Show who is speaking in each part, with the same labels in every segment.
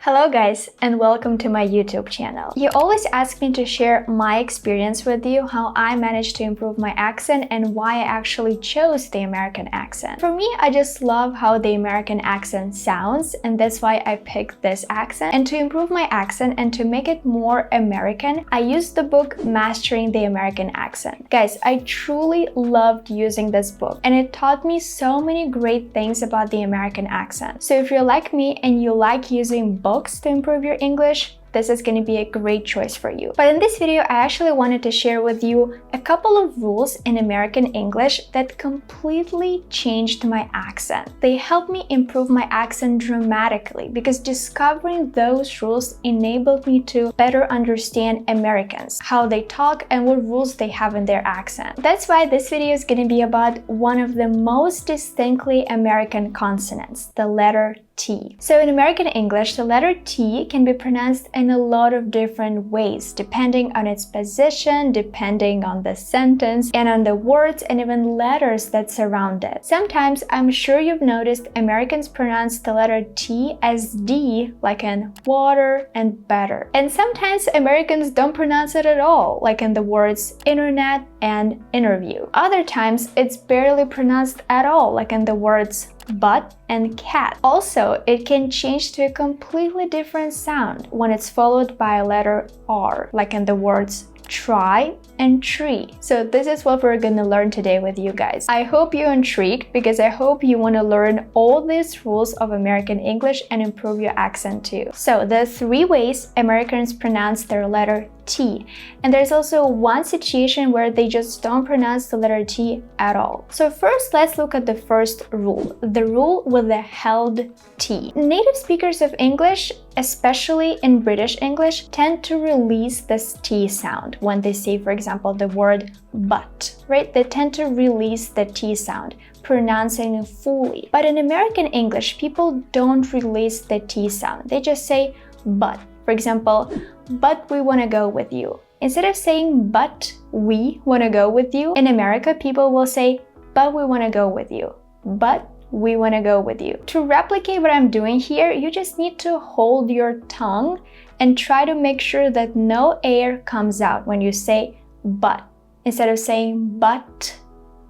Speaker 1: Hello guys, and welcome to my YouTube channel. You always ask me to share my experience with you, how I managed to improve my accent and why I actually chose the American accent. For me, I just love how the American accent sounds, and that's why I picked this accent. And to improve my accent and to make it more American, I used the book Mastering the American Accent. Guys, I truly loved using this book, and it taught me so many great things about the American accent. So if you're like me and you like using books to improve your English, this is going to be a great choice for you. But in this video, I actually wanted to share with you a couple of rules in American English that completely changed my accent. They helped me improve my accent dramatically because discovering those rules enabled me to better understand Americans, how they talk and what rules they have in their accent. That's why this video is going to be about one of the most distinctly American consonants, the letter T. So in American English, the letter T can be pronounced in a lot of different ways, depending on its position, depending on the sentence, and on the words and even letters that surround it. Sometimes, I'm sure you've noticed Americans pronounce the letter T as D, like in water and better. And sometimes Americans don't pronounce it at all, like in the words internet and interview. Other times, it's barely pronounced at all, like in the words but and cat. Also, it can change to a completely different sound when it's followed by a letter R, like in the words try and tree. So this is what we're gonna learn today with you guys. I hope you're intrigued because I hope you want to learn all these rules of American English and improve your accent too. So there are 3 ways Americans pronounce their letter T, and there's also one situation where they just don't pronounce the letter T at all. So first, let's look at the first rule, the rule with the held T. Native speakers of English, especially in British English, tend to release this T sound when they say, for example, the word but, right? They tend to release the T sound, pronouncing it fully. But in American English, people don't release the T sound. They just say but. For example, but we want to go with you. Instead of saying but we want to go with you, in America, people will say but we want to go with you. But we want to go with you. To replicate what I'm doing here, you just need to hold your tongue and try to make sure that no air comes out when you say but. Instead of saying but,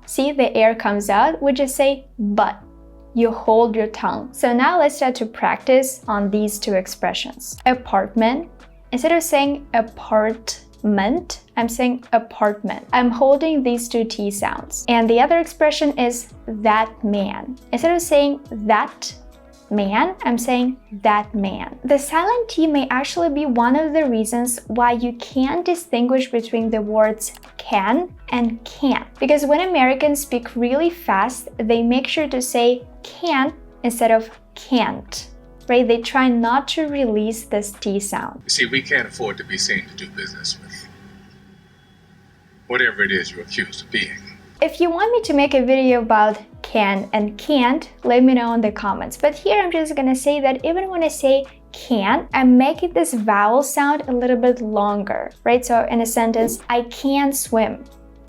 Speaker 1: see, the air comes out, we just say but. You hold your tongue. So now let's start to practice on these 2 expressions. Apartment. Instead of saying apartment, I'm saying apartment. I'm holding these 2 T sounds. And the other expression is that man. Instead of saying that man, I'm saying that man. The silent T may actually be one of the reasons why you can't distinguish between the words can and can't. Because when Americans speak really fast, they make sure to say can instead of can't, right? They try not to release this T sound.
Speaker 2: You see, we can't afford to be seen to do business with whatever it is you're accused of being.
Speaker 1: If you want me to make a video about can and can't, let me know in the comments. But here I'm just gonna say that even when I say can't, I'm making this vowel sound a little bit longer, right? So in a sentence, I can't swim,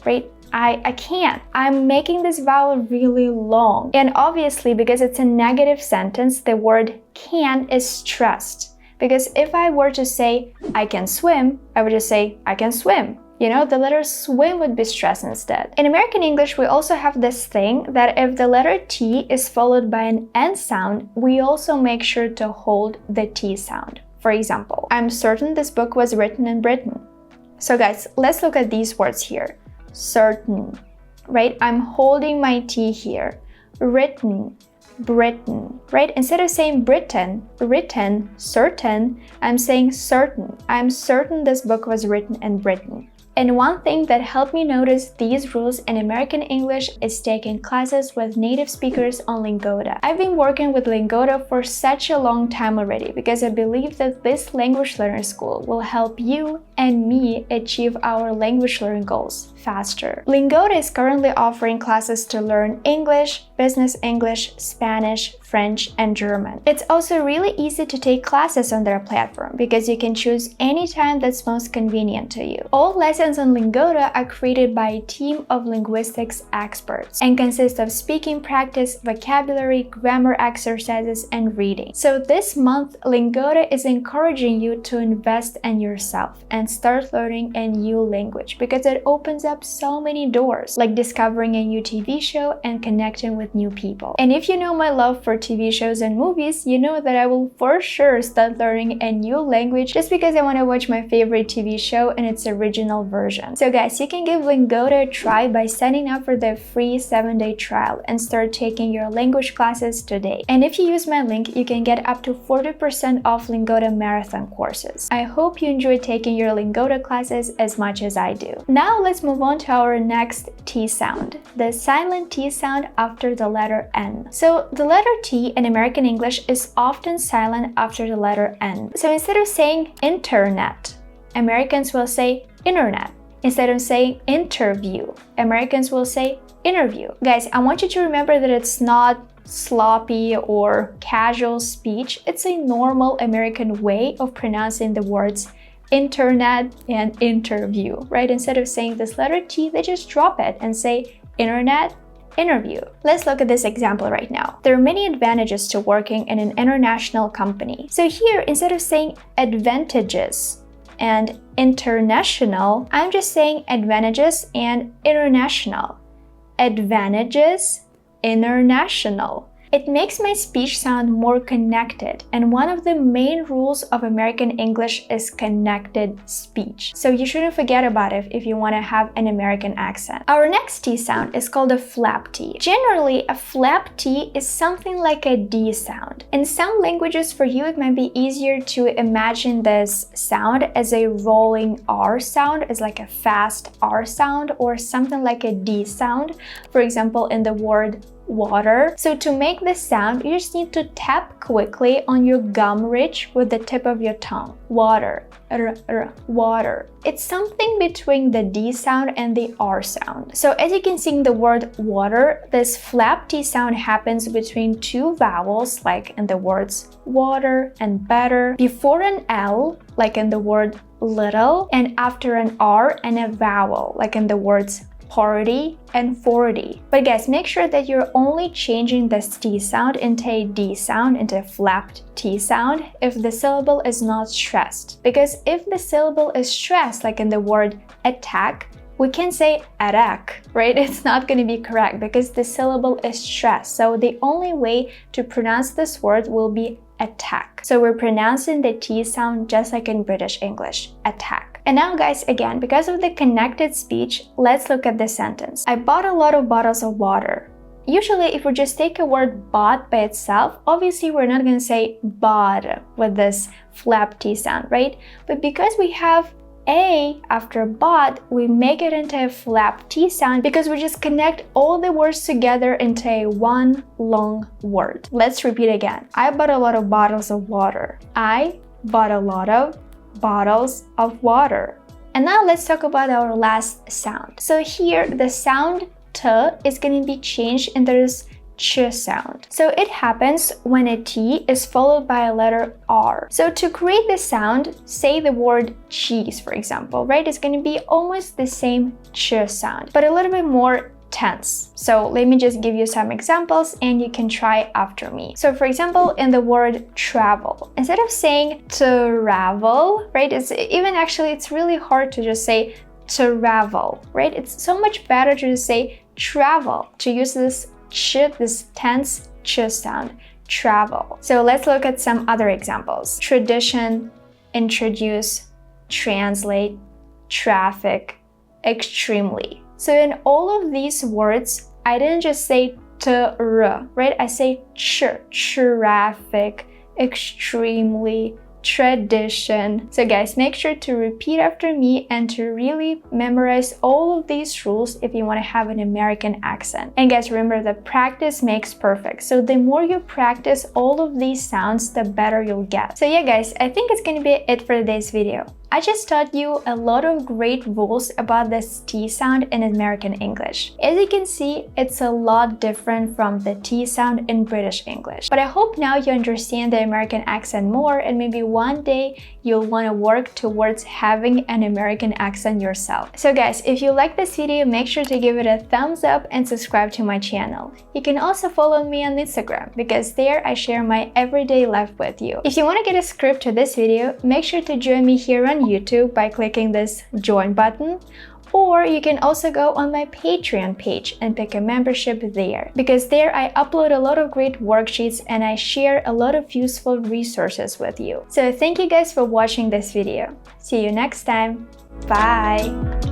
Speaker 1: right? I can't. I'm making this vowel really long. And obviously, because it's a negative sentence, the word can is stressed. Because if I were to say I can swim, I would just say I can swim. You know, the letter swim would be stressed instead. In American English, we also have this thing that if the letter T is followed by an N sound, we also make sure to hold the T sound. For example, I'm certain this book was written in Britain. So guys, let's look at these words here. Certain, right? I'm holding my T here. Written, Britain, right? Instead of saying Britain, written, certain, I'm saying certain. I'm certain this book was written in Britain. And one thing that helped me notice these rules in American English is taking classes with native speakers on Lingoda. I've been working with Lingoda for such a long time already because I believe that this language learner school will help you and me achieve our language learning goals faster. Lingoda is currently offering classes to learn English, business English, Spanish, French, and German. It's also really easy to take classes on their platform because you can choose any time that's most convenient to you. All lessons on Lingoda are created by a team of linguistics experts and consist of speaking practice, vocabulary, grammar exercises, and reading. So this month, Lingoda is encouraging you to invest in yourself and start learning a new language because it opens up so many doors, like discovering a new TV show and connecting with new people. And if you know my love for TV shows and movies, you know that I will for sure start learning a new language just because I want to watch my favorite TV show in its original version. So guys, you can give Lingoda a try by signing up for the free 7-day trial and start taking your language classes today. And if you use my link, you can get up to 40% off Lingoda marathon courses. I hope you enjoy taking your Lingoda classes as much as I do. Now let's move on to our next T sound, the silent T sound after the letter N. So the letter T in American English is often silent after the letter N. So instead of saying internet, Americans will say internet. Instead of saying interview, Americans will say interview. Guys, I want you to remember that it's not sloppy or casual speech. It's a normal American way of pronouncing the words internet and interview, right? Instead of saying this letter T, they just drop it and say internet, interview. Let's look at this example right now. There are many advantages to working in an international company. So here, instead of saying advantages and international, I'm just saying advantages and international. Advantages, international. It makes my speech sound more connected, and one of the main rules of American English is connected speech. So you shouldn't forget about it if you want to have an American accent. Our next T sound is called a flap T. Generally, a flap T is something like a D sound. In some languages, for you, it might be easier to imagine this sound as a rolling R sound, as like a fast R sound, or something like a D sound. For example, in the word water. So to make this sound, you just need to tap quickly on your gum ridge with the tip of your tongue. Water, water. It's something between the D sound and the R sound. So as you can see in the word water, this flap T sound happens between two vowels, like in the words water and better, before an L, like in the word little, and after an R and a vowel, like in the words party and 40. But guys, make sure that you're only changing this T sound into a D sound, into a flapped T sound, if the syllable is not stressed. Because if the syllable is stressed, like in the word attack, we can say attack, right? It's not going to be correct because the syllable is stressed. So the only way to pronounce this word will be attack. So we're pronouncing the T sound just like in British English, attack. And now guys, again, because of the connected speech, let's look at this sentence. I bought a lot of bottles of water. Usually, if we just take a word bought by itself, obviously we're not going to say bought with this flap T sound, right? But because we have A after bought, we make it into a flap T sound because we just connect all the words together into a one long word. Let's repeat again. I bought a lot of bottles of water. I bought a lot of bottles of water. And now let's talk about our last sound. So here, the sound T is going to be changed into this ch sound. So it happens when a T is followed by a letter R. So to create this sound, say the word cheese, for example, right? It's going to be almost the same ch sound, but a little bit more tense. So let me just give you some examples and you can try after me. So for example, in the word travel, instead of saying travel, right? It's really hard to just say travel, right? It's so much better to just say travel, to use this ch, this tense ch sound, travel. So let's look at some other examples. Tradition, introduce, translate, traffic, extremely. So in all of these words, I didn't just say r, right? I say ch, traffic, extremely, tradition. So guys, make sure to repeat after me and to really memorize all of these rules if you want to have an American accent. And guys, remember that practice makes perfect. So the more you practice all of these sounds, the better you'll get. So yeah guys, I think it's gonna be it for today's video. I just taught you a lot of great rules about this T sound in American English. As you can see, it's a lot different from the T sound in British English. But I hope now you understand the American accent more, and maybe one day you'll want to work towards having an American accent yourself. So guys, if you like this video, make sure to give it a thumbs up and subscribe to my channel. You can also follow me on Instagram, because there I share my everyday life with you. If you want to get a script to this video, make sure to join me here on YouTube by clicking this join button, or you can also go on my Patreon page and pick a membership there, because there I upload a lot of great worksheets and I share a lot of useful resources with you. So thank you guys for watching this video. See you next time. Bye!